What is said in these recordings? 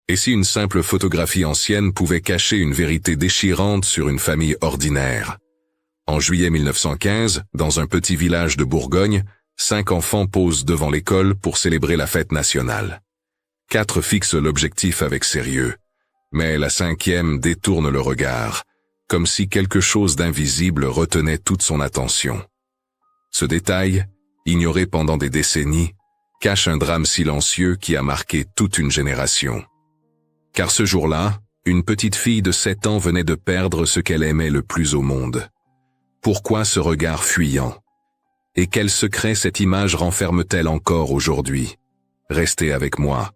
Et si une simple photographie ancienne pouvait cacher une vérité déchirante sur une famille ordinaire? En juillet 1915, dans un petit village de Bourgogne, 5 enfants posent devant l'école pour célébrer la fête nationale. 4 fixent l'objectif avec sérieux, mais la 5e détourne le regard, comme si quelque chose d'invisible retenait toute son attention. Ce détail, ignoré pendant des décennies, cache un drame silencieux qui a marqué toute une génération. Car ce jour-là, une petite fille de 7 ans venait de perdre ce qu'elle aimait le plus au monde. Pourquoi ce regard fuyant? Et quel secret cette image renferme-t-elle encore aujourd'hui? Restez avec moi,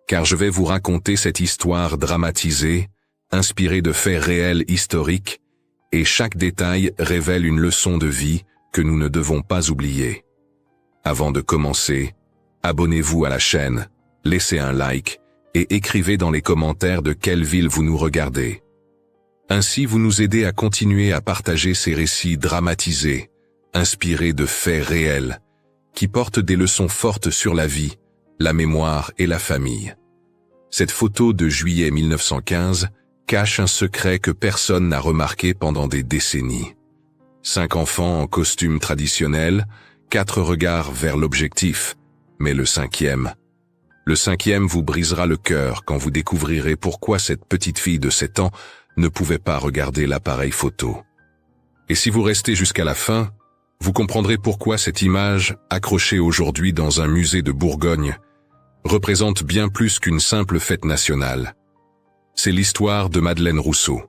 car je vais vous raconter cette histoire dramatisée, inspirée de faits réels historiques, et chaque détail révèle une leçon de vie que nous ne devons pas oublier. Avant de commencer, abonnez-vous à la chaîne, laissez un like, et écrivez dans les commentaires de quelle ville vous nous regardez. Ainsi vous nous aidez à continuer à partager ces récits dramatisés, inspirés de faits réels, qui portent des leçons fortes sur la vie, la mémoire et la famille. Cette photo de juillet 1915 cache un secret que personne n'a remarqué pendant des décennies. 5 enfants en costume traditionnel, 4 regards vers l'objectif, mais le 5e vous brisera le cœur quand vous découvrirez pourquoi cette petite fille de 7 ans ne pouvait pas regarder l'appareil photo. Et si vous restez jusqu'à la fin, vous comprendrez pourquoi cette image, accrochée aujourd'hui dans un musée de Bourgogne, représente bien plus qu'une simple fête nationale. C'est l'histoire de Madeleine Rousseau,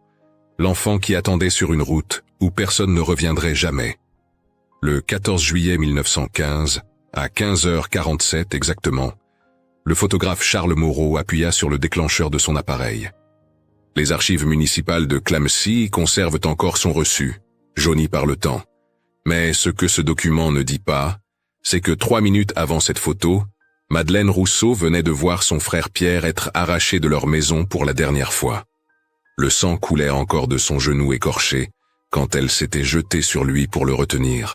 l'enfant qui attendait sur une route où personne ne reviendrait jamais. Le 14 juillet 1915, à 15h47 exactement, le photographe Charles Moreau appuya sur le déclencheur de son appareil. Les archives municipales de Clamecy conservent encore son reçu, jauni par le temps. Mais ce que ce document ne dit pas, c'est que 3 minutes avant cette photo, Madeleine Rousseau venait de voir son frère Pierre être arraché de leur maison pour la dernière fois. Le sang coulait encore de son genou écorché quand elle s'était jetée sur lui pour le retenir.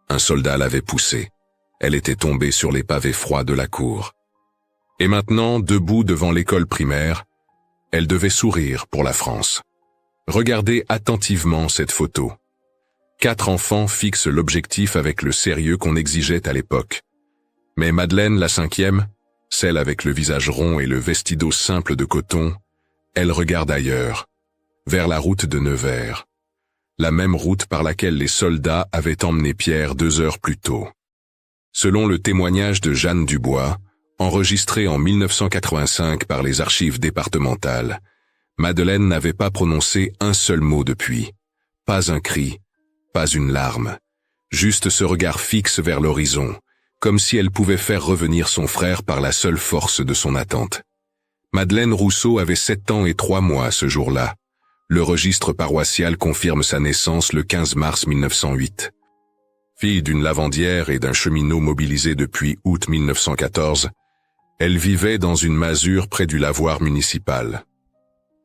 Un soldat l'avait poussée. Elle était tombée sur les pavés froids de la cour. Et maintenant, debout devant l'école primaire, elle devait sourire pour la France. Regardez attentivement cette photo. 4 enfants fixent l'objectif avec le sérieux qu'on exigeait à l'époque. Mais Madeleine, la 5e, celle avec le visage rond et le vestido simple de coton, elle regarde ailleurs, vers la route de Nevers. La même route par laquelle les soldats avaient emmené Pierre 2 heures plus tôt. Selon le témoignage de Jeanne Dubois, enregistré en 1985 par les archives départementales, Madeleine n'avait pas prononcé un seul mot depuis. Pas un cri, pas une larme. Juste ce regard fixe vers l'horizon, comme si elle pouvait faire revenir son frère par la seule force de son attente. Madeleine Rousseau avait 7 ans et 3 mois ce jour-là. Le registre paroissial confirme sa naissance le 15 mars 1908. Fille d'une lavandière et d'un cheminot mobilisé depuis août 1914, elle vivait dans une masure près du lavoir municipal.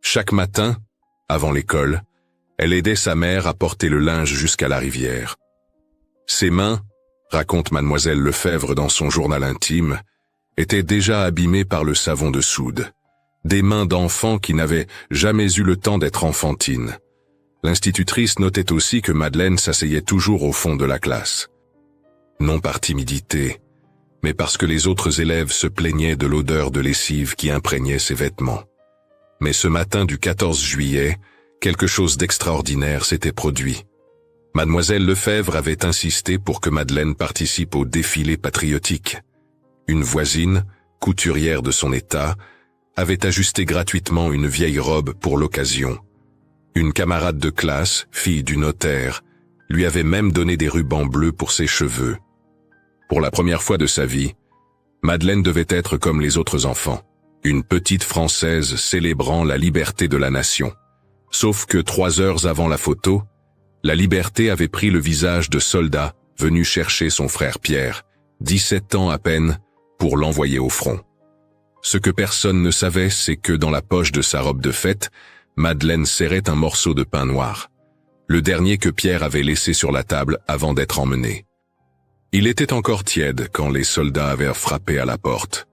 Chaque matin, avant l'école, elle aidait sa mère à porter le linge jusqu'à la rivière. Ses mains, raconte mademoiselle Lefebvre dans son journal intime, étaient déjà abîmées par le savon de soude. Des mains d'enfants qui n'avaient jamais eu le temps d'être enfantines. L'institutrice notait aussi que Madeleine s'asseyait toujours au fond de la classe. Non par timidité, mais parce que les autres élèves se plaignaient de l'odeur de lessive qui imprégnait ses vêtements. Mais ce matin du 14 juillet, quelque chose d'extraordinaire s'était produit. Mademoiselle Lefebvre avait insisté pour que Madeleine participe au défilé patriotique. Une voisine, couturière de son état, avait ajusté gratuitement une vieille robe pour l'occasion. Une camarade de classe, fille du notaire, lui avait même donné des rubans bleus pour ses cheveux. Pour la première fois de sa vie, Madeleine devait être comme les autres enfants, une petite Française célébrant la liberté de la nation. Sauf que 3 heures avant la photo, la liberté avait pris le visage de soldats venus chercher son frère Pierre, 17 ans à peine, pour l'envoyer au front. Ce que personne ne savait, c'est que dans la poche de sa robe de fête, Madeleine serrait un morceau de pain noir, le dernier que Pierre avait laissé sur la table avant d'être emmené. Il était encore tiède quand les soldats avaient frappé à la porte.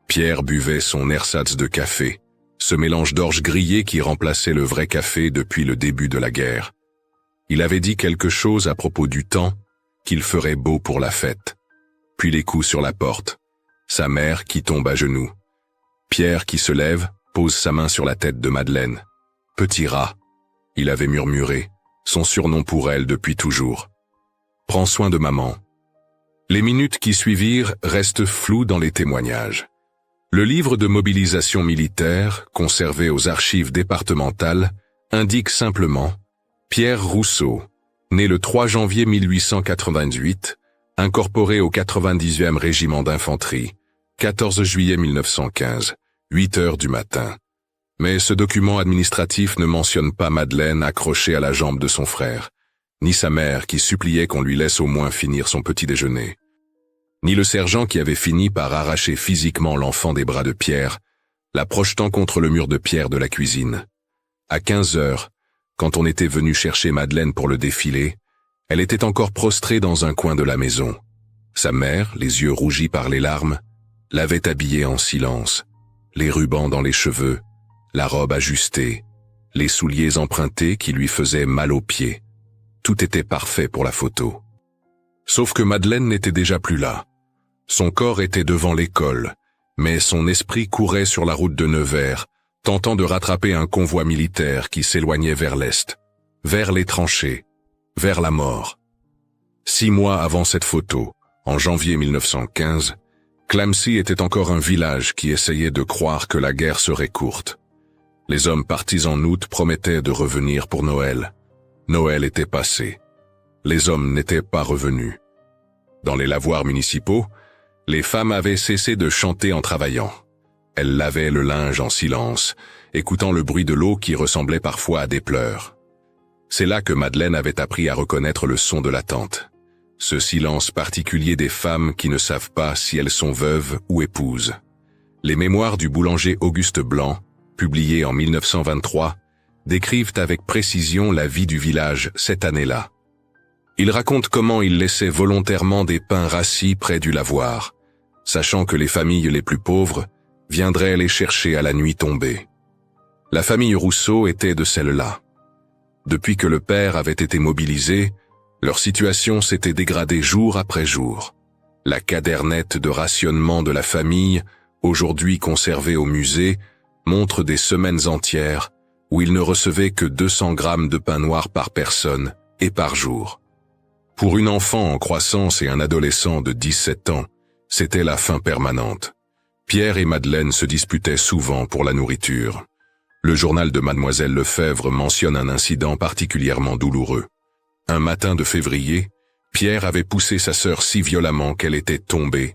Pierre buvait son ersatz de café, ce mélange d'orge grillée qui remplaçait le vrai café depuis le début de la guerre. Il avait dit quelque chose à propos du temps, qu'il ferait beau pour la fête. Puis les coups sur la porte. Sa mère qui tombe à genoux. Pierre qui se lève, pose sa main sur la tête de Madeleine. « Petit rat », il avait murmuré, son surnom pour elle depuis toujours. « Prends soin de maman ». Les minutes qui suivirent restent floues dans les témoignages. Le livre de mobilisation militaire, conservé aux archives départementales, indique simplement « Pierre Rousseau, né le 3 janvier 1888, incorporé au 90e régiment d'infanterie, 14 juillet 1915, 8 heures du matin ». Mais ce document administratif ne mentionne pas Madeleine accrochée à la jambe de son frère, ni sa mère qui suppliait qu'on lui laisse au moins finir son petit déjeuner, ni le sergent qui avait fini par arracher physiquement l'enfant des bras de Pierre, la projetant contre le mur de pierre de la cuisine. À 15 heures, quand on était venu chercher Madeleine pour le défilé, elle était encore prostrée dans un coin de la maison. Sa mère, les yeux rougis par les larmes, l'avait habillée en silence, les rubans dans les cheveux, la robe ajustée, les souliers empruntés qui lui faisaient mal aux pieds. Tout était parfait pour la photo. Sauf que Madeleine n'était déjà plus là. Son corps était devant l'école, mais son esprit courait sur la route de Nevers, tentant de rattraper un convoi militaire qui s'éloignait vers l'est, vers les tranchées, vers la mort. 6 mois avant cette photo, en janvier 1915, Clamecy était encore un village qui essayait de croire que la guerre serait courte. Les hommes partis en août promettaient de revenir pour Noël. Noël était passé. Les hommes n'étaient pas revenus. Dans les lavoirs municipaux, les femmes avaient cessé de chanter en travaillant. Elles lavaient le linge en silence, écoutant le bruit de l'eau qui ressemblait parfois à des pleurs. C'est là que Madeleine avait appris à reconnaître le son de l'attente. Ce silence particulier des femmes qui ne savent pas si elles sont veuves ou épouses. Les mémoires du boulanger Auguste Blanc, publiés en 1923, décrivent avec précision la vie du village cette année-là. Il raconte comment il laissait volontairement des pains rassis près du lavoir, sachant que les familles les plus pauvres viendraient les chercher à la nuit tombée. La famille Rousseau était de celle-là. Depuis que le père avait été mobilisé, leur situation s'était dégradée jour après jour. La cadernette de rationnement de la famille, aujourd'hui conservée au musée, montre des semaines entières où il ne recevait que 200 grammes de pain noir par personne et par jour. Pour une enfant en croissance et un adolescent de 17 ans, c'était la faim permanente. Pierre et Madeleine se disputaient souvent pour la nourriture. Le journal de Mademoiselle Lefebvre mentionne un incident particulièrement douloureux. Un matin de février, Pierre avait poussé sa sœur si violemment qu'elle était tombée,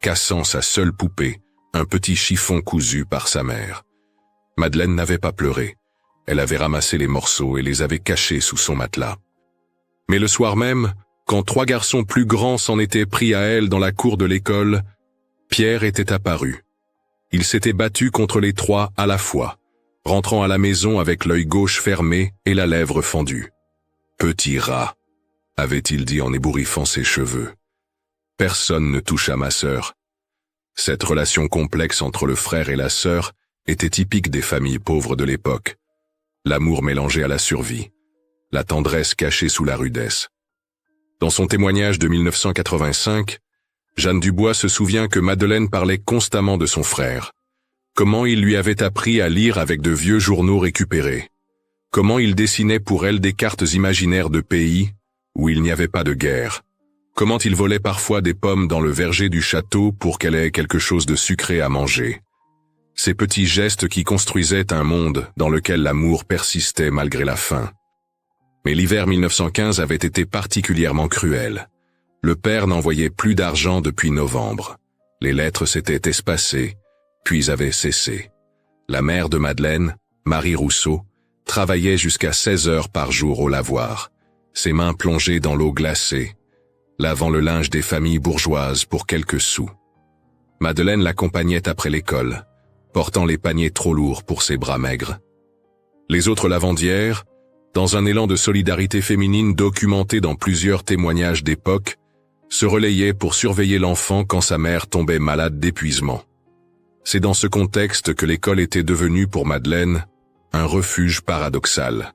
cassant sa seule poupée, un petit chiffon cousu par sa mère. Madeleine n'avait pas pleuré. Elle avait ramassé les morceaux et les avait cachés sous son matelas. Mais le soir même, quand 3 garçons plus grands s'en étaient pris à elle dans la cour de l'école, Pierre était apparu. Il s'était battu contre les 3 à la fois, rentrant à la maison avec l'œil gauche fermé et la lèvre fendue. « Petit rat », avait-il dit en ébouriffant ses cheveux. « Personne ne touche à ma sœur. » Cette relation complexe entre le frère et la sœur était typique des familles pauvres de l'époque. L'amour mélangé à la survie, la tendresse cachée sous la rudesse. Dans son témoignage de 1985, Jeanne Dubois se souvient que Madeleine parlait constamment de son frère. Comment il lui avait appris à lire avec de vieux journaux récupérés. Comment il dessinait pour elle des cartes imaginaires de pays où il n'y avait pas de guerre. Comment il volait parfois des pommes dans le verger du château pour qu'elle ait quelque chose de sucré à manger. Ces petits gestes qui construisaient un monde dans lequel l'amour persistait malgré la faim. Mais l'hiver 1915 avait été particulièrement cruel. Le père n'envoyait plus d'argent depuis novembre. Les lettres s'étaient espacées, puis avaient cessé. La mère de Madeleine, Marie Rousseau, travaillait jusqu'à 16 heures par jour au lavoir, ses mains plongées dans l'eau glacée, lavant le linge des familles bourgeoises pour quelques sous. Madeleine l'accompagnait après l'école, portant les paniers trop lourds pour ses bras maigres. Les autres lavandières, dans un élan de solidarité féminine documenté dans plusieurs témoignages d'époque, se relayaient pour surveiller l'enfant quand sa mère tombait malade d'épuisement. C'est dans ce contexte que l'école était devenue pour Madeleine un refuge paradoxal.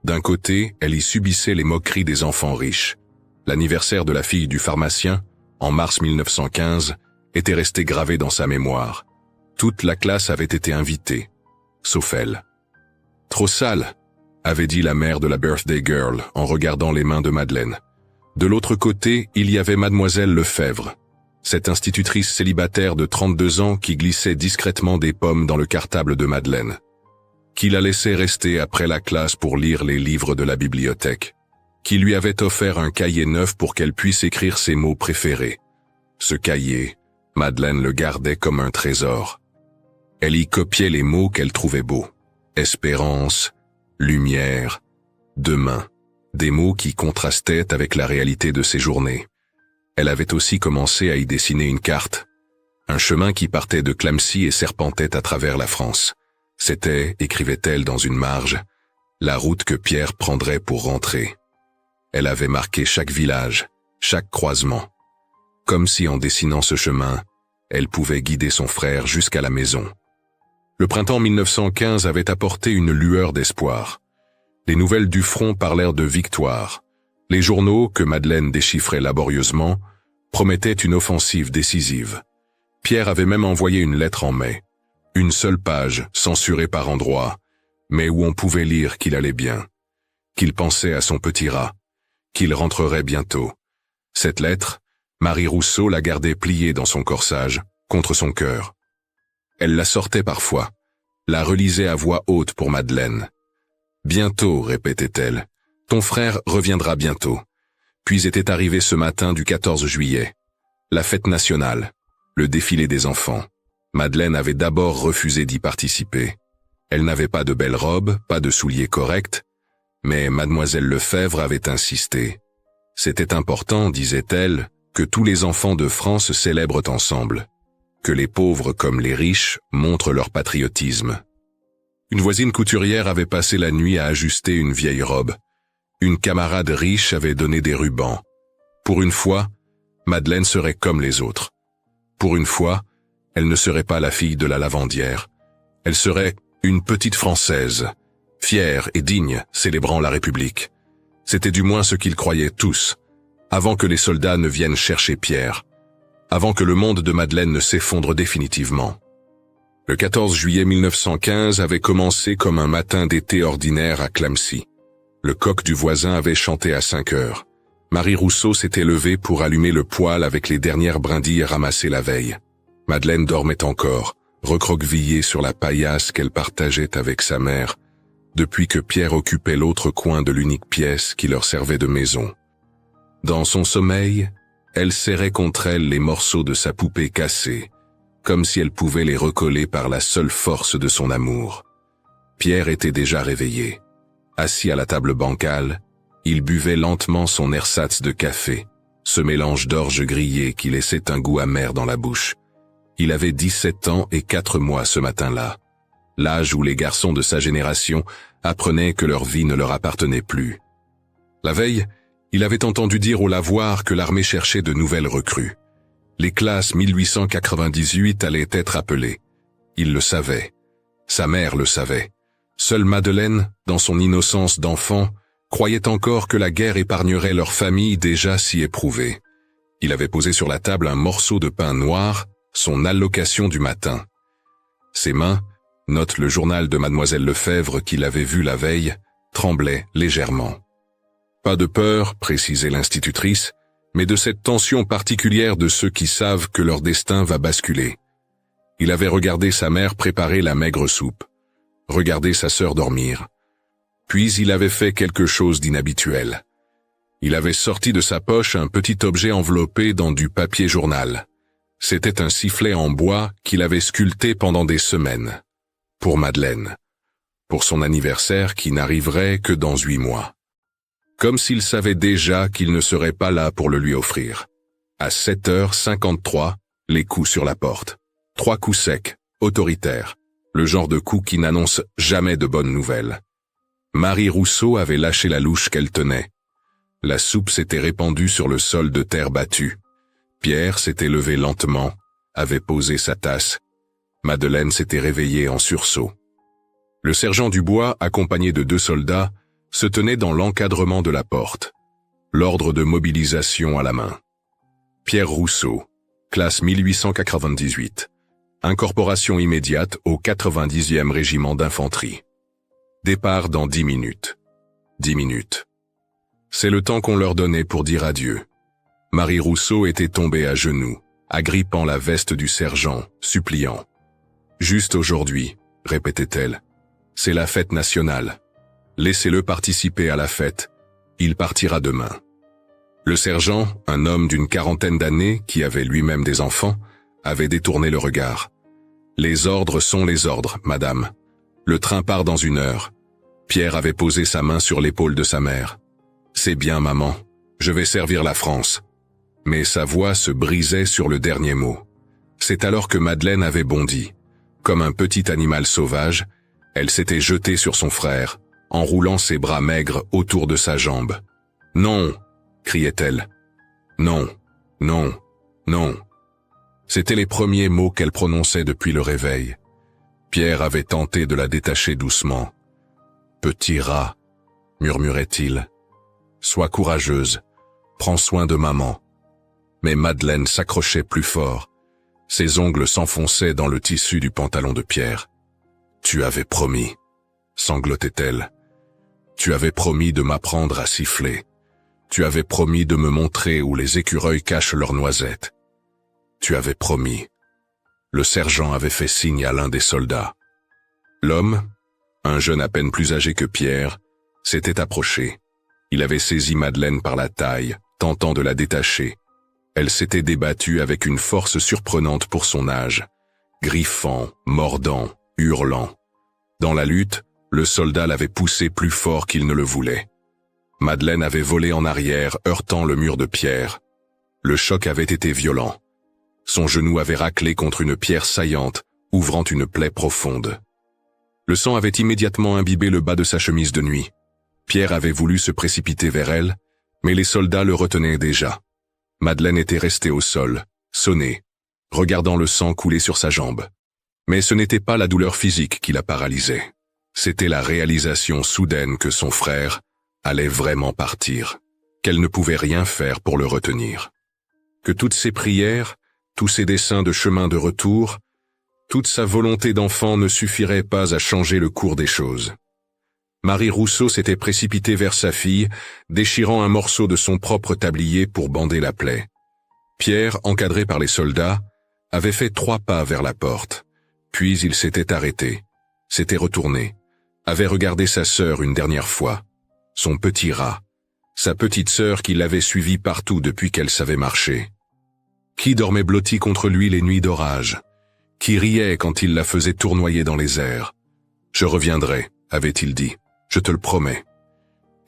D'un côté, elle y subissait les moqueries des enfants riches. L'anniversaire de la fille du pharmacien, en mars 1915, était resté gravé dans sa mémoire. Toute la classe avait été invitée, sauf elle. « Trop sale », avait dit la mère de la birthday girl en regardant les mains de Madeleine. De l'autre côté, il y avait mademoiselle Lefebvre, cette institutrice célibataire de 32 ans qui glissait discrètement des pommes dans le cartable de Madeleine, qui la laissait rester après la classe pour lire les livres de la bibliothèque, qui lui avait offert un cahier neuf pour qu'elle puisse écrire ses mots préférés. Ce cahier, Madeleine le gardait comme un trésor. Elle y copiait les mots qu'elle trouvait beaux. Espérance, lumière, demain. Des mots qui contrastaient avec la réalité de ses journées. Elle avait aussi commencé à y dessiner une carte. Un chemin qui partait de Clamecy et serpentait à travers la France. C'était, écrivait-elle dans une marge, la route que Pierre prendrait pour rentrer. Elle avait marqué chaque village, chaque croisement. Comme si en dessinant ce chemin, elle pouvait guider son frère jusqu'à la maison. Le printemps 1915 avait apporté une lueur d'espoir. Les nouvelles du front parlèrent de victoire. Les journaux, que Madeleine déchiffrait laborieusement, promettaient une offensive décisive. Pierre avait même envoyé une lettre en mai. Une seule page, censurée par endroits, mais où on pouvait lire qu'il allait bien, qu'il pensait à son petit rat, qu'il rentrerait bientôt. Cette lettre, Marie Rousseau la gardait pliée dans son corsage, contre son cœur. Elle la sortait parfois, la relisait à voix haute pour Madeleine. « Bientôt », répétait-elle, « ton frère reviendra bientôt. » Puis était arrivé ce matin du 14 juillet. La fête nationale, le défilé des enfants. Madeleine avait d'abord refusé d'y participer. Elle n'avait pas de belle robe, pas de souliers corrects, mais mademoiselle Lefebvre avait insisté. C'était important, disait-elle, que tous les enfants de France célèbrent ensemble, que les pauvres comme les riches montrent leur patriotisme. Une voisine couturière avait passé la nuit à ajuster une vieille robe. Une camarade riche avait donné des rubans. Pour une fois, Madeleine serait comme les autres. Pour une fois, elle ne serait pas la fille de la lavandière. Elle serait une petite Française, fière et digne, célébrant la République. C'était du moins ce qu'ils croyaient tous, avant que les soldats ne viennent chercher Pierre, avant que le monde de Madeleine ne s'effondre définitivement. Le 14 juillet 1915 avait commencé comme un matin d'été ordinaire à Clamecy. Le coq du voisin avait chanté à 5 heures. Marie Rousseau s'était levée pour allumer le poêle avec les dernières brindilles ramassées la veille. Madeleine dormait encore, recroquevillée sur la paillasse qu'elle partageait avec sa mère, depuis que Pierre occupait l'autre coin de l'unique pièce qui leur servait de maison. Dans son sommeil, elle serrait contre elle les morceaux de sa poupée cassée, comme si elle pouvait les recoller par la seule force de son amour. Pierre était déjà réveillé. Assis à la table bancale, il buvait lentement son ersatz de café, ce mélange d'orge grillée qui laissait un goût amer dans la bouche. Il avait 17 ans et 4 mois ce matin-là, l'âge où les garçons de sa génération apprenaient que leur vie ne leur appartenait plus. La veille, il avait entendu dire au lavoir que l'armée cherchait de nouvelles recrues. Les classes 1898 allaient être appelées. Il le savait. Sa mère le savait. Seule Madeleine, dans son innocence d'enfant, croyait encore que la guerre épargnerait leur famille déjà si éprouvée. Il avait posé sur la table un morceau de pain noir, son allocation du matin. Ses mains, note le journal de mademoiselle Lefebvre qu'il avait vu la veille, tremblaient légèrement. Pas de peur, précisait l'institutrice, mais de cette tension particulière de ceux qui savent que leur destin va basculer. Il avait regardé sa mère préparer la maigre soupe, regardé sa sœur dormir. Puis il avait fait quelque chose d'inhabituel. Il avait sorti de sa poche un petit objet enveloppé dans du papier journal. C'était un sifflet en bois qu'il avait sculpté pendant des semaines. Pour Madeleine. Pour son anniversaire qui n'arriverait que dans 8 mois. Comme s'il savait déjà qu'il ne serait pas là pour le lui offrir. À 7h53, les coups sur la porte. 3 coups secs, autoritaires. Le genre de coups qui n'annoncent jamais de bonnes nouvelles. Marie Rousseau avait lâché la louche qu'elle tenait. La soupe s'était répandue sur le sol de terre battue. Pierre s'était levé lentement, avait posé sa tasse. Madeleine s'était réveillée en sursaut. Le sergent Dubois, accompagné de 2 soldats, se tenait dans l'encadrement de la porte, l'ordre de mobilisation à la main. Pierre Rousseau, classe 1898. Incorporation immédiate au 90e régiment d'infanterie. Départ dans 10 minutes. 10 minutes. C'est le temps qu'on leur donnait pour dire adieu. Marie Rousseau était tombée à genoux, agrippant la veste du sergent, suppliant. « Juste aujourd'hui, répétait-elle. C'est la fête nationale. Laissez-le participer à la fête. Il partira demain. » Le sergent, un homme d'une 40aine d'années qui avait lui-même des enfants, avait détourné le regard. « Les ordres sont les ordres, madame. Le train part dans 1 heure. » Pierre avait posé sa main sur l'épaule de sa mère. « C'est bien, maman. Je vais servir la France. » Mais sa voix se brisait sur le dernier mot. C'est alors que Madeleine avait bondi. Comme un petit animal sauvage, elle s'était jetée sur son frère, enroulant ses bras maigres autour de sa jambe. « Non !» criait-elle. « Non, non, non !» C'étaient les premiers mots qu'elle prononçait depuis le réveil. Pierre avait tenté de la détacher doucement. « Petit rat !» murmurait-il. « Sois courageuse, prends soin de maman. » Mais Madeleine s'accrochait plus fort. Ses ongles s'enfonçaient dans le tissu du pantalon de Pierre. « Tu avais promis, » sanglotait-elle. « Tu avais promis de m'apprendre à siffler. Tu avais promis de me montrer où les écureuils cachent leurs noisettes. Tu avais promis. » Le sergent avait fait signe à l'un des soldats. L'homme, un jeune à peine plus âgé que Pierre, s'était approché. Il avait saisi Madeleine par la taille, tentant de la détacher. Elle s'était débattue avec une force surprenante pour son âge, griffant, mordant, hurlant. Dans la lutte, le soldat l'avait poussé plus fort qu'il ne le voulait. Madeleine avait volé en arrière, heurtant le mur de pierre. Le choc avait été violent. Son genou avait raclé contre une pierre saillante, ouvrant une plaie profonde. Le sang avait immédiatement imbibé le bas de sa chemise de nuit. Pierre avait voulu se précipiter vers elle, mais les soldats le retenaient déjà. Madeleine était restée au sol, sonnée, regardant le sang couler sur sa jambe. Mais ce n'était pas la douleur physique qui la paralysait. C'était la réalisation soudaine que son frère allait vraiment partir, qu'elle ne pouvait rien faire pour le retenir. Que toutes ses prières, tous ses desseins de chemin de retour, toute sa volonté d'enfant ne suffiraient pas à changer le cours des choses. Marie Rousseau s'était précipitée vers sa fille, déchirant un morceau de son propre tablier pour bander la plaie. Pierre, encadré par les soldats, avait fait 3 pas vers la porte. Puis il s'était arrêté, s'était retourné, avait regardé sa sœur une dernière fois, son petit rat, sa petite sœur qui l'avait suivi partout depuis qu'elle savait marcher. Qui dormait blotti contre lui les nuits d'orage? Qui riait quand il la faisait tournoyer dans les airs? « Je reviendrai », avait-il dit. « Je te le promets. »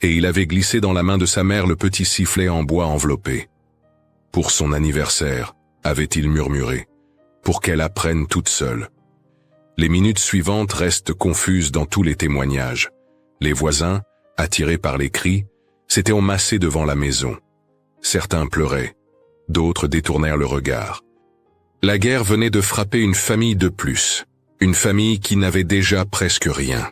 Et il avait glissé dans la main de sa mère le petit sifflet en bois enveloppé. « Pour son anniversaire », avait-il murmuré, « pour qu'elle apprenne toute seule. » Les minutes suivantes restent confuses dans tous les témoignages. Les voisins, attirés par les cris, s'étaient emassés devant la maison. Certains pleuraient, d'autres détournèrent le regard. La guerre venait de frapper une famille de plus, une famille qui n'avait déjà presque rien.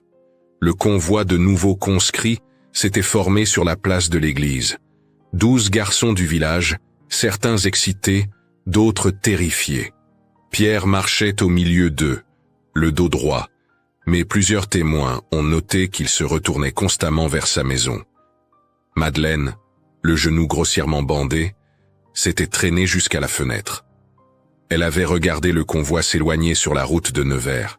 Le convoi de nouveaux conscrits s'était formé sur la place de l'église. 12 garçons du village, certains excités, d'autres terrifiés. Pierre marchait au milieu d'eux, le dos droit, mais plusieurs témoins ont noté qu'il se retournait constamment vers sa maison. Madeleine, le genou grossièrement bandé, s'était traînée jusqu'à la fenêtre. Elle avait regardé le convoi s'éloigner sur la route de Nevers.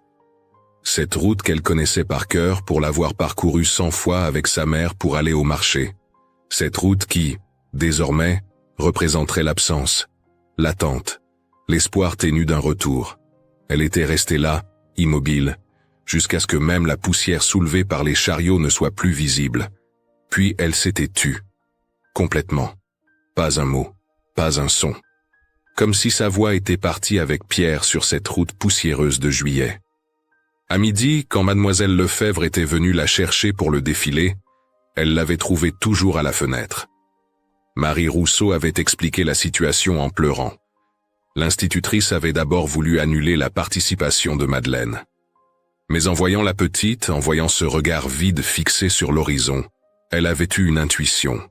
Cette route qu'elle connaissait par cœur pour l'avoir parcourue 100 fois avec sa mère pour aller au marché. Cette route qui, désormais, représenterait l'absence, l'attente, l'espoir ténu d'un retour. Elle était restée là, immobile, jusqu'à ce que même la poussière soulevée par les chariots ne soit plus visible. Puis elle s'était tue. Complètement. Pas un mot, pas un son. Comme si sa voix était partie avec Pierre sur cette route poussiéreuse de juillet. À midi, quand mademoiselle Lefebvre était venue la chercher pour le défilé, elle l'avait trouvée toujours à la fenêtre. Marie Rousseau avait expliqué la situation en pleurant. L'institutrice avait d'abord voulu annuler la participation de Madeleine. Mais en voyant la petite, en voyant ce regard vide fixé sur l'horizon, elle avait eu une intuition.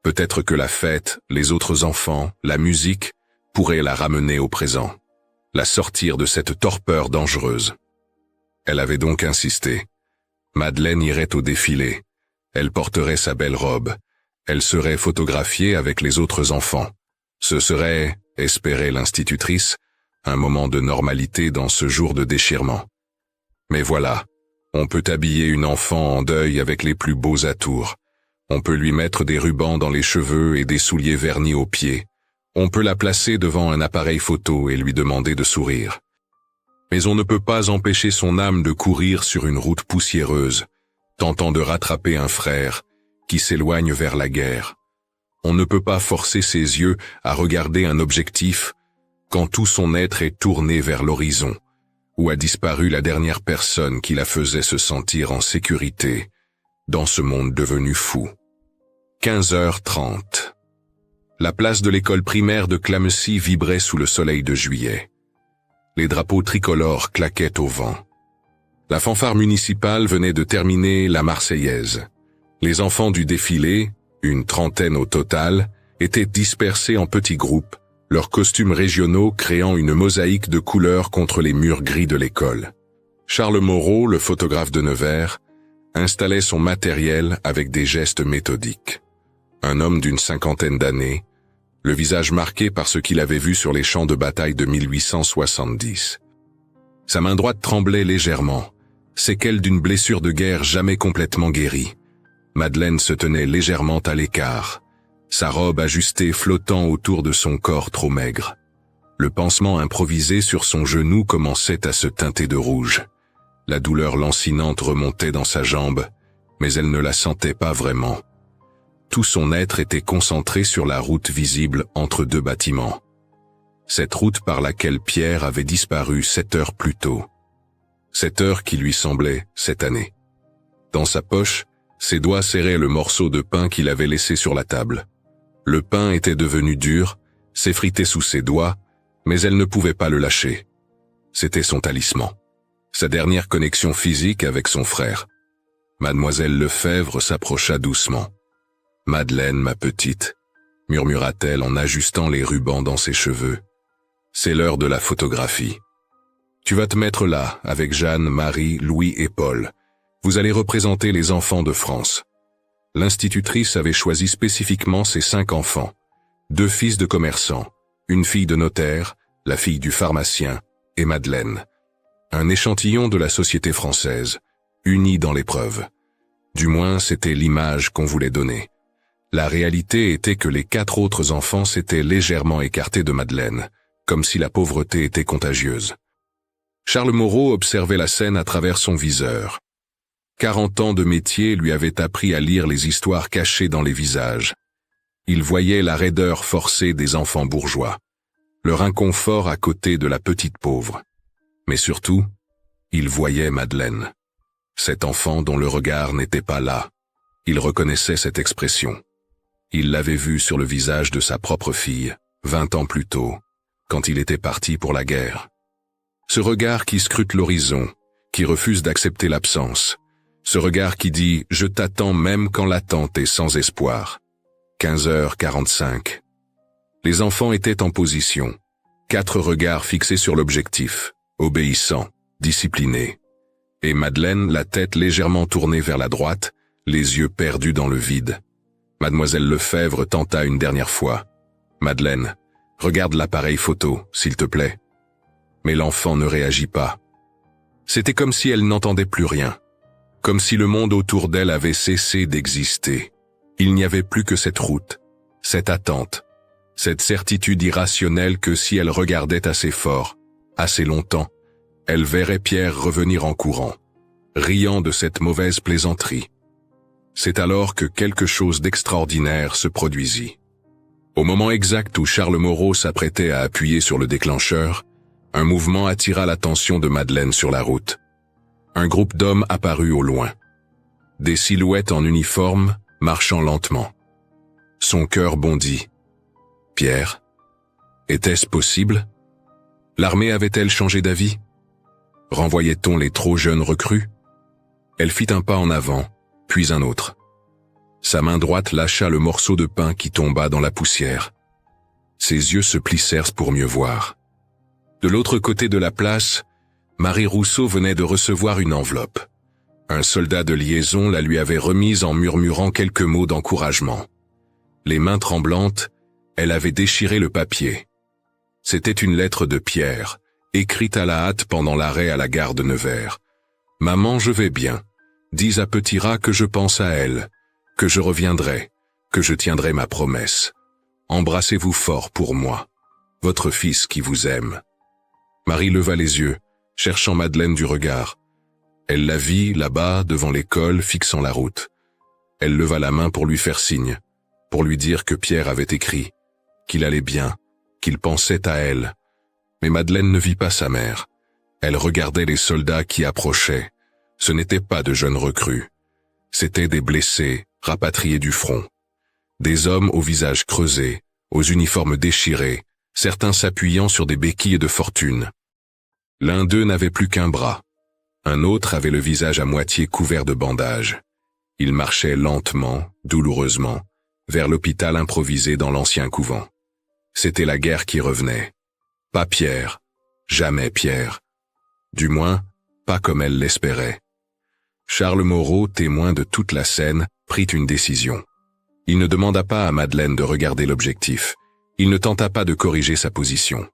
Peut-être que la fête, les autres enfants, la musique, pourraient la ramener au présent, la sortir de cette torpeur dangereuse. Elle avait donc insisté. Madeleine irait au défilé. Elle porterait sa belle robe. Elle serait photographiée avec les autres enfants. Ce serait, espérait l'institutrice, un moment de normalité dans ce jour de déchirement. Mais voilà, on peut habiller une enfant en deuil avec les plus beaux atours. On peut lui mettre des rubans dans les cheveux et des souliers vernis aux pieds. On peut la placer devant un appareil photo et lui demander de sourire. Mais on ne peut pas empêcher son âme de courir sur une route poussiéreuse, tentant de rattraper un frère qui s'éloigne vers la guerre. On ne peut pas forcer ses yeux à regarder un objectif quand tout son être est tourné vers l'horizon, où a disparu la dernière personne qui la faisait se sentir en sécurité dans ce monde devenu fou. 15h30. La place de l'école primaire de Clamecy vibrait sous le soleil de juillet. Les drapeaux tricolores claquaient au vent. La fanfare municipale venait de terminer la Marseillaise. Les enfants du défilé, une trentaine au total, étaient dispersés en petits groupes, leurs costumes régionaux créant une mosaïque de couleurs contre les murs gris de l'école. Charles Moreau, le photographe de Nevers, installait son matériel avec des gestes méthodiques. Un homme d'une cinquantaine d'années, le visage marqué par ce qu'il avait vu sur les champs de bataille de 1870. Sa main droite tremblait légèrement, séquelle d'une blessure de guerre jamais complètement guérie. Madeleine se tenait légèrement à l'écart, sa robe ajustée flottant autour de son corps trop maigre. Le pansement improvisé sur son genou commençait à se teinter de rouge. La douleur lancinante remontait dans sa jambe, mais elle ne la sentait pas vraiment. Tout son être était concentré sur la route visible entre deux bâtiments. Cette route par laquelle Pierre avait disparu 7 heures plus tôt. 7 heures qui lui semblaient cette année. Dans sa poche, ses doigts serraient le morceau de pain qu'il avait laissé sur la table. Le pain était devenu dur, s'effritait sous ses doigts, mais elle ne pouvait pas le lâcher. C'était son talisman. Sa dernière connexion physique avec son frère. Mademoiselle Lefebvre s'approcha doucement. « Madeleine, ma petite », murmura-t-elle en ajustant les rubans dans ses cheveux. « C'est l'heure de la photographie. Tu vas te mettre là, avec Jeanne, Marie, Louis et Paul. Vous allez représenter les enfants de France. » L'institutrice avait choisi spécifiquement ses 5 enfants. 2 fils de commerçants, une fille de notaire, la fille du pharmacien, et Madeleine. Un échantillon de la société française, unie dans l'épreuve. Du moins, c'était l'image qu'on voulait donner. La réalité était que les 4 autres enfants s'étaient légèrement écartés de Madeleine, comme si la pauvreté était contagieuse. Charles Moreau observait la scène à travers son viseur. 40 ans de métier lui avaient appris à lire les histoires cachées dans les visages. Il voyait la raideur forcée des enfants bourgeois, leur inconfort à côté de la petite pauvre. Mais surtout, il voyait Madeleine. Cet enfant dont le regard n'était pas là. Il reconnaissait cette expression. Il l'avait vue sur le visage de sa propre fille, 20 ans plus tôt, quand il était parti pour la guerre. Ce regard qui scrute l'horizon, qui refuse d'accepter l'absence. Ce regard qui dit « Je t'attends même quand l'attente est sans espoir ». 15h45. Les enfants étaient en position. 4 regards fixés sur l'objectif, obéissants, disciplinés. Et Madeleine, la tête légèrement tournée vers la droite, les yeux perdus dans le vide. Mademoiselle Lefebvre tenta une dernière fois. « Madeleine, regarde l'appareil photo, s'il te plaît. » Mais l'enfant ne réagit pas. C'était comme si elle n'entendait plus rien. Comme si le monde autour d'elle avait cessé d'exister. Il n'y avait plus que cette route, cette attente, cette certitude irrationnelle que si elle regardait assez fort, assez longtemps, elle verrait Pierre revenir en courant, riant de cette mauvaise plaisanterie. C'est alors que quelque chose d'extraordinaire se produisit. Au moment exact où Charles Moreau s'apprêtait à appuyer sur le déclencheur, un mouvement attira l'attention de Madeleine sur la route. Un groupe d'hommes apparut au loin. Des silhouettes en uniforme, marchant lentement. Son cœur bondit. Pierre, Était-ce possible? L'armée avait-elle changé d'avis? Renvoyait-on les trop jeunes recrues? Elle fit un pas en avant, puis un autre. Sa main droite lâcha le morceau de pain qui tomba dans la poussière. Ses yeux se plissèrent pour mieux voir. De l'autre côté de la place, Marie Rousseau venait de recevoir une enveloppe. Un soldat de liaison la lui avait remise en murmurant quelques mots d'encouragement. Les mains tremblantes, elle avait déchiré le papier. C'était une lettre de Pierre, écrite à la hâte pendant l'arrêt à la gare de Nevers. « Maman, je vais bien. Dis à Petit Rat que je pense à elle, que je reviendrai, que je tiendrai ma promesse. Embrassez-vous fort pour moi. Votre fils qui vous aime. » Marie leva les yeux, cherchant Madeleine du regard. Elle la vit, là-bas, devant l'école, fixant la route. Elle leva la main pour lui faire signe, pour lui dire que Pierre avait écrit, qu'il allait bien, qu'il pensait à elle. Mais Madeleine ne vit pas sa mère. Elle regardait les soldats qui approchaient. Ce n'étaient pas de jeunes recrues. C'étaient des blessés, rapatriés du front. Des hommes au visage creusé, aux uniformes déchirés, certains s'appuyant sur des béquilles de fortune. L'un d'eux n'avait plus qu'un bras. Un autre avait le visage à moitié couvert de bandages. Il marchait lentement, douloureusement, vers l'hôpital improvisé dans l'ancien couvent. C'était la guerre qui revenait. Pas Pierre. Jamais Pierre. Du moins, pas comme elle l'espérait. Charles Moreau, témoin de toute la scène, prit une décision. Il ne demanda pas à Madeleine de regarder l'objectif. Il ne tenta pas de corriger sa position.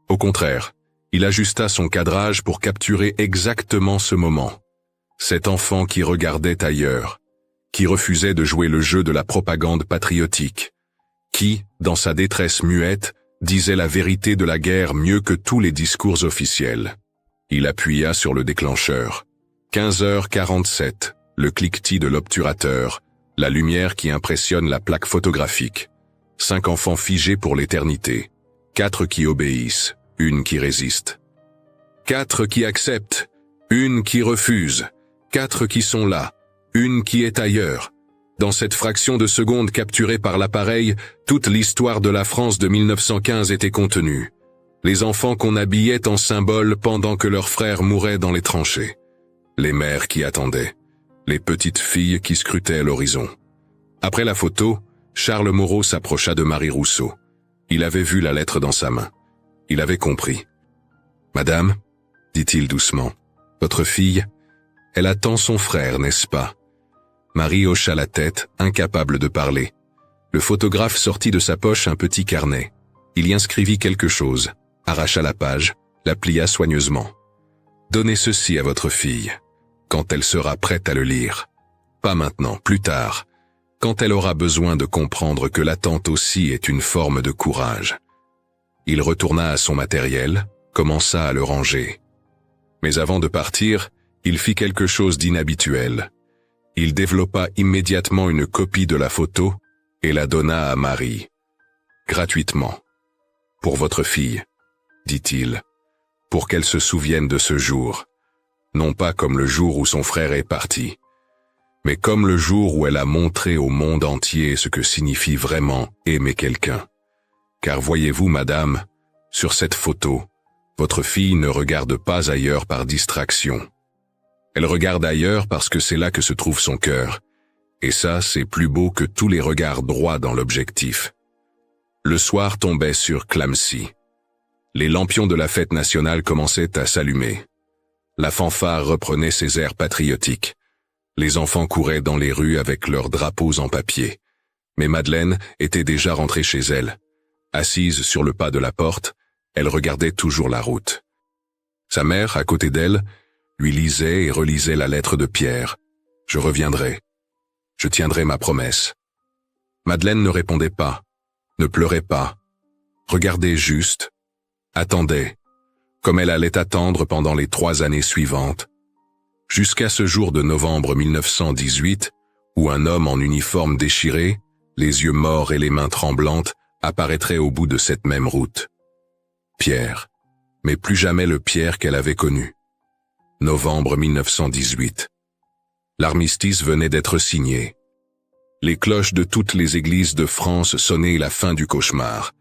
Au contraire, il ajusta son cadrage pour capturer exactement ce moment. Cet enfant qui regardait ailleurs, qui refusait de jouer le jeu de la propagande patriotique, qui, dans sa détresse muette, disait la vérité de la guerre mieux que tous les discours officiels. Il appuya sur le déclencheur. 15h47, le cliquetis de l'obturateur, la lumière qui impressionne la plaque photographique. 5 enfants figés pour l'éternité. 4 qui obéissent, 1 qui résiste. 4 qui acceptent, 1 qui refuse. 4 qui sont là, 1 qui est ailleurs. Dans cette fraction de seconde capturée par l'appareil, toute l'histoire de la France de 1915 était contenue. Les enfants qu'on habillait en symboles pendant que leurs frères mouraient dans les tranchées. Les mères qui attendaient. Les petites filles qui scrutaient l'horizon. Après la photo, Charles Moreau s'approcha de Marie Rousseau. Il avait vu la lettre dans sa main. Il avait compris. « Madame, dit-il doucement, votre fille, elle attend son frère, n'est-ce pas ?» Marie hocha la tête, incapable de parler. Le photographe sortit de sa poche un petit carnet. Il y inscrivit quelque chose, arracha la page, la plia soigneusement. « Donnez ceci à votre fille, quand elle sera prête à le lire. Pas maintenant, plus tard, quand elle aura besoin de comprendre que l'attente aussi est une forme de courage. » Il retourna à son matériel, commença à le ranger. Mais avant de partir, il fit quelque chose d'inhabituel. Il développa immédiatement une copie de la photo et la donna à Marie. Gratuitement. « Pour votre fille, dit-il, pour qu'elle se souvienne de ce jour. Non pas comme le jour où son frère est parti, mais comme le jour où elle a montré au monde entier ce que signifie vraiment aimer quelqu'un. Car voyez-vous, madame, sur cette photo, votre fille ne regarde pas ailleurs par distraction. Elle regarde ailleurs parce que c'est là que se trouve son cœur. Et ça, c'est plus beau que tous les regards droits dans l'objectif. » Le soir tombait sur Clamecy. Les lampions de la fête nationale commençaient à s'allumer. La fanfare reprenait ses airs patriotiques. Les enfants couraient dans les rues avec leurs drapeaux en papier. Mais Madeleine était déjà rentrée chez elle. Assise sur le pas de la porte, elle regardait toujours la route. Sa mère, à côté d'elle, lui lisait et relisait la lettre de Pierre. « Je reviendrai. Je tiendrai ma promesse. » Madeleine ne répondait pas, ne pleurait pas, regardait juste, attendait, comme elle allait attendre pendant les 3 années suivantes, jusqu'à ce jour de novembre 1918, où un homme en uniforme déchiré, les yeux morts et les mains tremblantes, apparaîtrait au bout de cette même route. Pierre, mais plus jamais le Pierre qu'elle avait connu. Novembre 1918. L'armistice venait d'être signé. Les cloches de toutes les églises de France sonnaient la fin du cauchemar.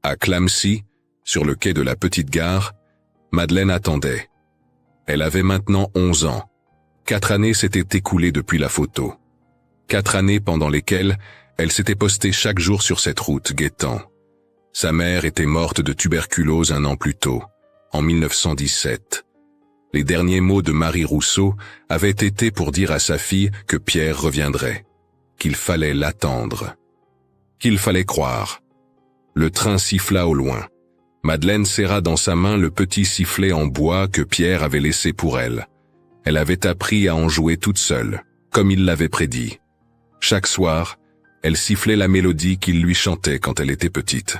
À Clamecy, sur le quai de la petite gare, Madeleine attendait. Elle avait maintenant 11 ans. 4 années s'étaient écoulées depuis la photo. 4 années pendant lesquelles elle s'était postée chaque jour sur cette route guettant. Sa mère était morte de tuberculose 1 an plus tôt, en 1917. Les derniers mots de Marie Rousseau avaient été pour dire à sa fille que Pierre reviendrait, qu'il fallait l'attendre, qu'il fallait croire. Le train siffla au loin. Madeleine serra dans sa main le petit sifflet en bois que Pierre avait laissé pour elle. Elle avait appris à en jouer toute seule, comme il l'avait prédit. Chaque soir, elle sifflait la mélodie qu'il lui chantait quand elle était petite.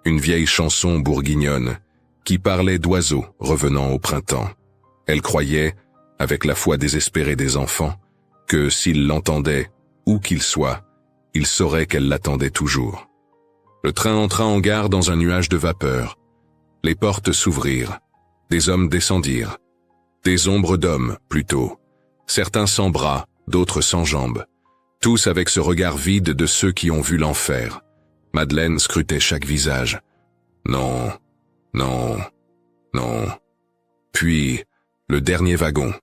Une vieille chanson bourguignonne, qui parlait d'oiseaux revenant au printemps. Elle croyait, avec la foi désespérée des enfants, que s'il l'entendait, où qu'il soit, il saurait qu'elle l'attendait toujours. Le train entra en gare dans un nuage de vapeur. Les portes s'ouvrirent. Des hommes descendirent. Des ombres d'hommes, plutôt. Certains sans bras, d'autres sans jambes. Tous avec ce regard vide de ceux qui ont vu l'enfer. Madeleine scrutait chaque visage. Non, non, non. Puis, le dernier wagon.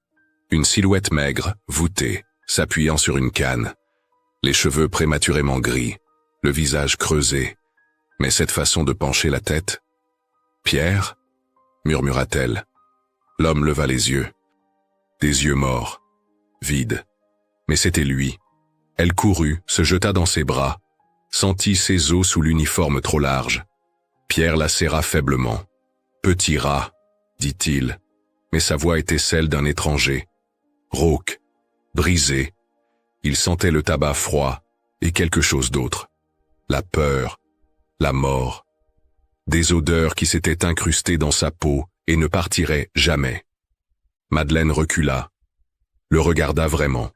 Une silhouette maigre, voûtée, s'appuyant sur une canne. Les cheveux prématurément gris, le visage creusé. Mais cette façon de pencher la tête... « Pierre » murmura-t-elle. L'homme leva les yeux. Des yeux morts, vides. Mais c'était lui. Elle courut, se jeta dans ses bras, sentit ses os sous l'uniforme trop large. Pierre la serra faiblement. « Petit rat », dit-il, mais sa voix était celle d'un étranger. Rauque, brisé. Il sentait le tabac froid et quelque chose d'autre. La peur, la mort. Des odeurs qui s'étaient incrustées dans sa peau et ne partiraient jamais. Madeleine recula, le regarda vraiment.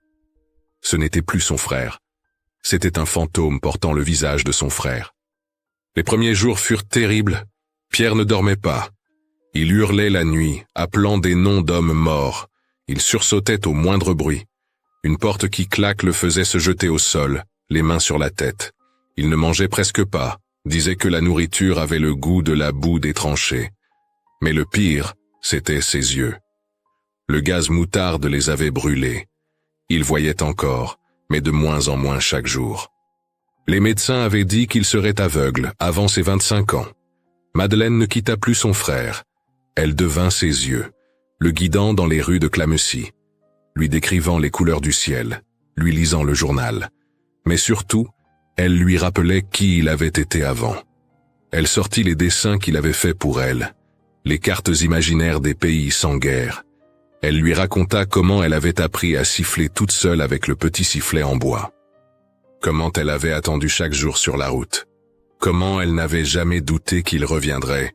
Ce n'était plus son frère. C'était un fantôme portant le visage de son frère. Les premiers jours furent terribles. Pierre ne dormait pas. Il hurlait la nuit, appelant des noms d'hommes morts. Il sursautait au moindre bruit. Une porte qui claque le faisait se jeter au sol, les mains sur la tête. Il ne mangeait presque pas, disait que la nourriture avait le goût de la boue des tranchées. Mais le pire, c'était ses yeux. Le gaz moutarde les avait brûlés. Il voyait encore, mais de moins en moins chaque jour. Les médecins avaient dit qu'il serait aveugle avant ses 25 ans. Madeleine ne quitta plus son frère. Elle devint ses yeux, le guidant dans les rues de Clamecy, lui décrivant les couleurs du ciel, lui lisant le journal. Mais surtout, elle lui rappelait qui il avait été avant. Elle sortit les dessins qu'il avait faits pour elle, les cartes imaginaires des pays sans guerre. Elle lui raconta comment elle avait appris à siffler toute seule avec le petit sifflet en bois. Comment elle avait attendu chaque jour sur la route. Comment elle n'avait jamais douté qu'il reviendrait.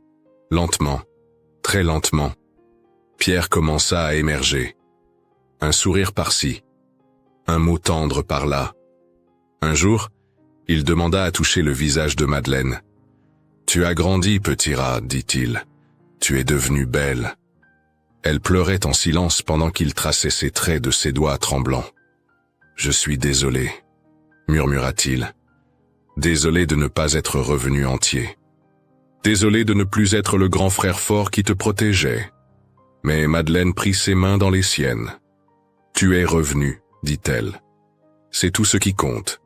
Lentement, très lentement. Pierre commença à émerger. Un sourire par-ci, un mot tendre par-là. Un jour, il demanda à toucher le visage de Madeleine. « Tu as grandi, petit rat, dit-il. Tu es devenue belle. » Elle pleurait en silence pendant qu'il traçait ses traits de ses doigts tremblants. « Je suis désolé, » murmura-t-il. « Désolé de ne pas être revenu entier. Désolé de ne plus être le grand frère fort qui te protégeait. » Mais Madeleine prit ses mains dans les siennes. « Tu es revenu, dit-elle. C'est tout ce qui compte.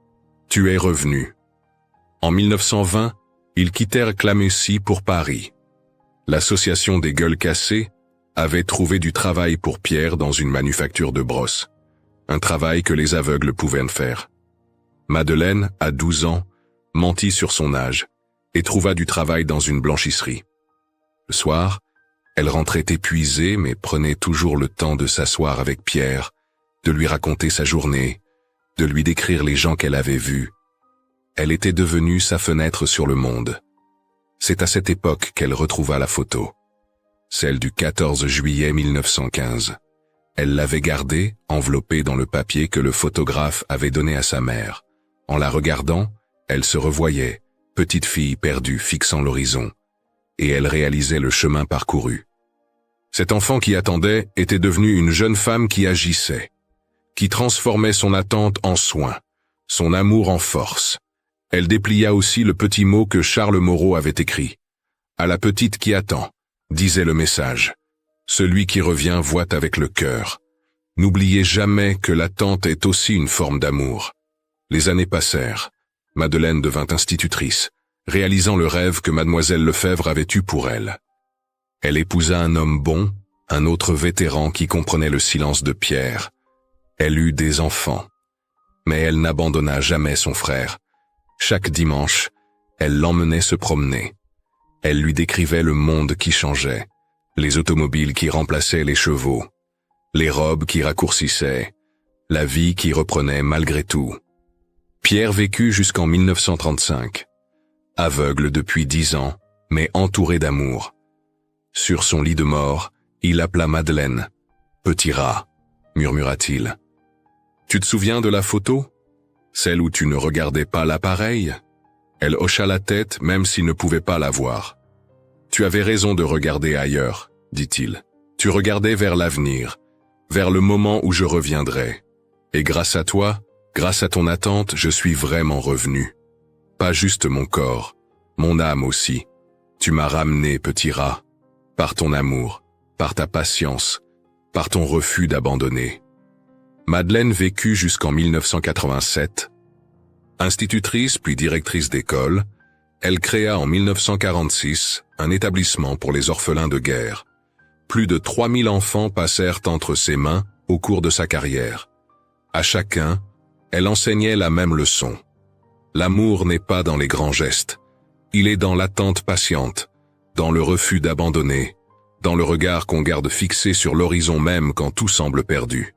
Tu es revenu. » En 1920, ils quittèrent Clamecy pour Paris. L'association des gueules cassées avait trouvé du travail pour Pierre dans une manufacture de brosses. Un travail que les aveugles pouvaient faire. Madeleine, à 12 ans, mentit sur son âge et trouva du travail dans une blanchisserie. Le soir, elle rentrait épuisée mais prenait toujours le temps de s'asseoir avec Pierre, de lui raconter sa journée, de lui décrire les gens qu'elle avait vus. Elle était devenue sa fenêtre sur le monde. C'est à cette époque qu'elle retrouva la photo, celle du 14 juillet 1915. Elle l'avait gardée, enveloppée dans le papier que le photographe avait donné à sa mère. En la regardant, elle se revoyait, petite fille perdue fixant l'horizon, et elle réalisait le chemin parcouru. Cet enfant qui attendait était devenue une jeune femme qui agissait, qui transformait son attente en soin, son amour en force. Elle déplia aussi le petit mot que Charles Moreau avait écrit. « À la petite qui attend », disait le message. « Celui qui revient voit avec le cœur. N'oubliez jamais que l'attente est aussi une forme d'amour. » Les années passèrent. Madeleine devint institutrice, réalisant le rêve que mademoiselle Lefebvre avait eu pour elle. Elle épousa un homme bon, un autre vétéran qui comprenait le silence de Pierre. Elle eut des enfants. Mais elle n'abandonna jamais son frère. Chaque dimanche, elle l'emmenait se promener. Elle lui décrivait le monde qui changeait, les automobiles qui remplaçaient les chevaux, les robes qui raccourcissaient, la vie qui reprenait malgré tout. Pierre vécut jusqu'en 1935. Aveugle depuis 10 ans, mais entouré d'amour. Sur son lit de mort, il appela Madeleine. « Petit rat », murmura-t-il. « Tu te souviens de la photo? Celle où tu ne regardais pas l'appareil ?» Elle hocha la tête même s'il ne pouvait pas la voir. « Tu avais raison de regarder ailleurs, » dit-il. « Tu regardais vers l'avenir, vers le moment où je reviendrai. Et grâce à toi, grâce à ton attente, je suis vraiment revenu. Pas juste mon corps, mon âme aussi. Tu m'as ramené, petit rat, par ton amour, par ta patience, par ton refus d'abandonner. » Madeleine vécut jusqu'en 1987. Institutrice puis directrice d'école, elle créa en 1946 un établissement pour les orphelins de guerre. Plus de 3000 enfants passèrent entre ses mains au cours de sa carrière. À chacun, elle enseignait la même leçon. L'amour n'est pas dans les grands gestes. Il est dans l'attente patiente, dans le refus d'abandonner, dans le regard qu'on garde fixé sur l'horizon même quand tout semble perdu.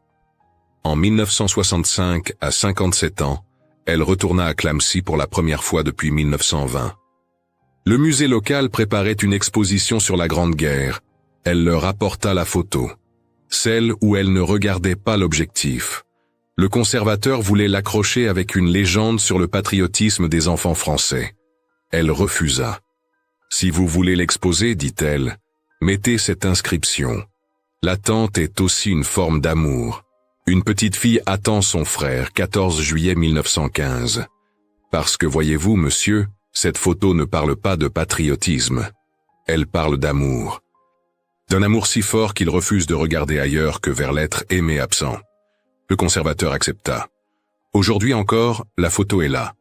En 1965, à 57 ans, elle retourna à Clamecy pour la première fois depuis 1920. Le musée local préparait une exposition sur la Grande Guerre. Elle leur apporta la photo, celle où elle ne regardait pas l'objectif. Le conservateur voulait l'accrocher avec une légende sur le patriotisme des enfants français. Elle refusa. « Si vous voulez l'exposer, dit-elle, mettez cette inscription. L'attente est aussi une forme d'amour. Une petite fille attend son frère, 14 juillet 1915. Parce que voyez-vous, monsieur, cette photo ne parle pas de patriotisme. Elle parle d'amour. D'un amour si fort qu'il refuse de regarder ailleurs que vers l'être aimé absent. » Le conservateur accepta. Aujourd'hui encore, la photo est là,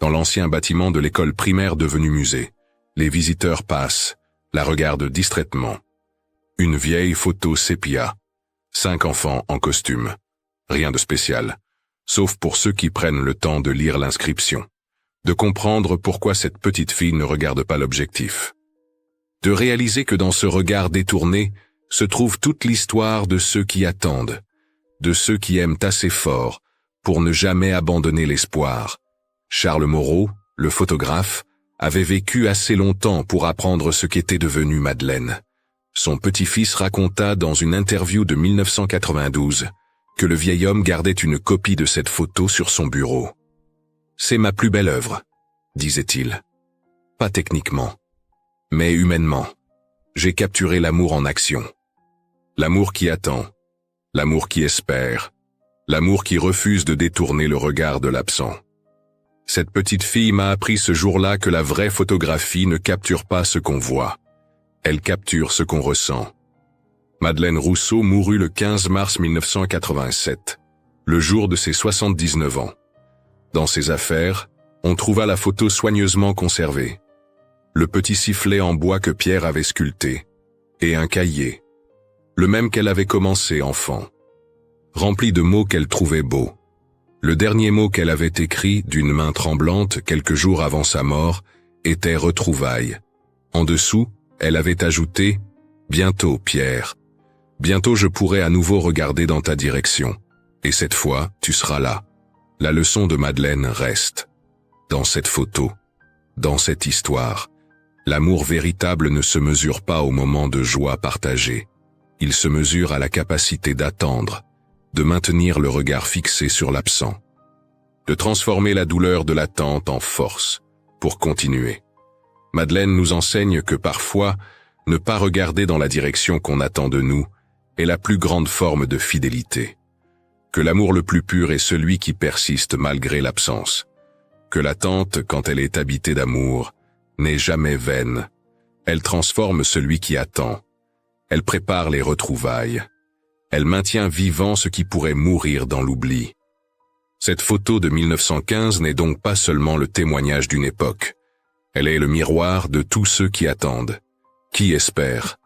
dans l'ancien bâtiment de l'école primaire devenu musée. Les visiteurs passent, la regardent distraitement. Une vieille photo sépia. 5 enfants en costume. Rien de spécial, sauf pour ceux qui prennent le temps de lire l'inscription, de comprendre pourquoi cette petite fille ne regarde pas l'objectif. De réaliser que dans ce regard détourné se trouve toute l'histoire de ceux qui attendent, de ceux qui aiment assez fort pour ne jamais abandonner l'espoir. Charles Moreau, le photographe, avait vécu assez longtemps pour apprendre ce qu'était devenue Madeleine. Son petit-fils raconta dans une interview de 1992 que le vieil homme gardait une copie de cette photo sur son bureau. « C'est ma plus belle œuvre », disait-il. « Pas techniquement, mais humainement. J'ai capturé l'amour en action. L'amour qui attend, l'amour qui espère, l'amour qui refuse de détourner le regard de l'absent. Cette petite fille m'a appris ce jour-là que la vraie photographie ne capture pas ce qu'on voit. Elle capture ce qu'on ressent. » Madeleine Rousseau mourut le 15 mars 1987, le jour de ses 79 ans. Dans ses affaires, on trouva la photo soigneusement conservée, le petit sifflet en bois que Pierre avait sculpté, et un cahier, le même qu'elle avait commencé enfant, rempli de mots qu'elle trouvait beaux. Le dernier mot qu'elle avait écrit d'une main tremblante quelques jours avant sa mort était « retrouvailles ». En dessous, elle avait ajouté « Bientôt, Pierre. Bientôt je pourrai à nouveau regarder dans ta direction. Et cette fois, tu seras là. » La leçon de Madeleine reste. Dans cette photo, dans cette histoire, l'amour véritable ne se mesure pas au moment de joie partagée. Il se mesure à la capacité d'attendre, de maintenir le regard fixé sur l'absent, de transformer la douleur de l'attente en force pour continuer. Madeleine nous enseigne que parfois, ne pas regarder dans la direction qu'on attend de nous est la plus grande forme de fidélité. Que l'amour le plus pur est celui qui persiste malgré l'absence. que l'attente, quand elle est habitée d'amour, n'est jamais vaine. Elle transforme celui qui attend. Elle prépare les retrouvailles. Elle maintient vivant ce qui pourrait mourir dans l'oubli. Cette photo de 1915 n'est donc pas seulement le témoignage d'une époque. Elle est le miroir de tous ceux qui attendent, qui espèrent,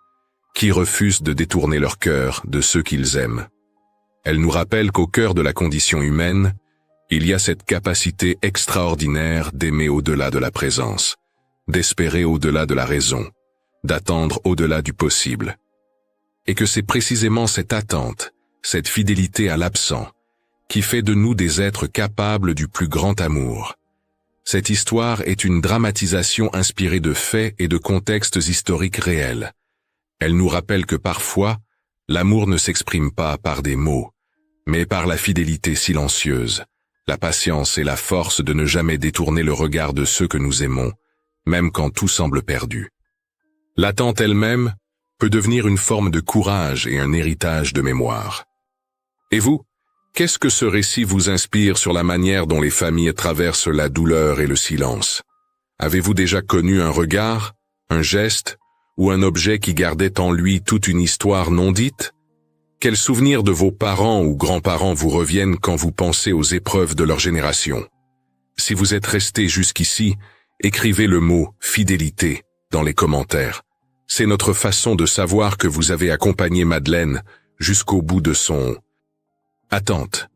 qui refusent de détourner leur cœur de ceux qu'ils aiment. Elle nous rappelle qu'au cœur de la condition humaine, il y a cette capacité extraordinaire d'aimer au-delà de la présence, d'espérer au-delà de la raison, d'attendre au-delà du possible. Et que c'est précisément cette attente, cette fidélité à l'absent, qui fait de nous des êtres capables du plus grand amour. Cette histoire est une dramatisation inspirée de faits et de contextes historiques réels. Elle nous rappelle que parfois, l'amour ne s'exprime pas par des mots, mais par la fidélité silencieuse, la patience et la force de ne jamais détourner le regard de ceux que nous aimons, même quand tout semble perdu. L'attente elle-même peut devenir une forme de courage et un héritage de mémoire. Et vous, qu'est-ce que ce récit vous inspire sur la manière dont les familles traversent la douleur et le silence? Avez-vous déjà connu un regard, un geste ou un objet qui gardait en lui toute une histoire non dite? Quels souvenirs de vos parents ou grands-parents vous reviennent quand vous pensez aux épreuves de leur génération? Si vous êtes resté jusqu'ici, écrivez le mot « fidélité » dans les commentaires. C'est notre façon de savoir que vous avez accompagné Madeleine jusqu'au bout de son attente.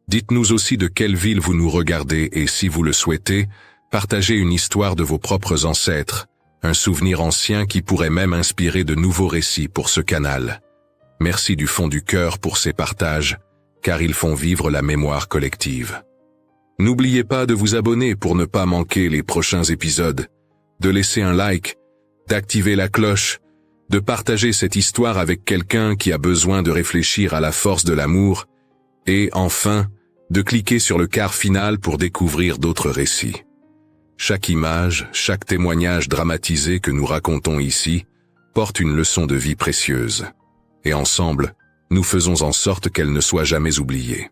Dites-nous aussi de quelle ville vous nous regardez et si vous le souhaitez, partagez une histoire de vos propres ancêtres, un souvenir ancien qui pourrait même inspirer de nouveaux récits pour ce canal. Merci du fond du cœur pour ces partages, car ils font vivre la mémoire collective. N'oubliez pas de vous abonner pour ne pas manquer les prochains épisodes, de laisser un like, d'activer la cloche, de partager cette histoire avec quelqu'un qui a besoin de réfléchir à la force de l'amour, et enfin, de cliquer sur le quart final pour découvrir d'autres récits. Chaque image, chaque témoignage dramatisé que nous racontons ici, porte une leçon de vie précieuse. Et ensemble, nous faisons en sorte qu'elle ne soit jamais oubliée.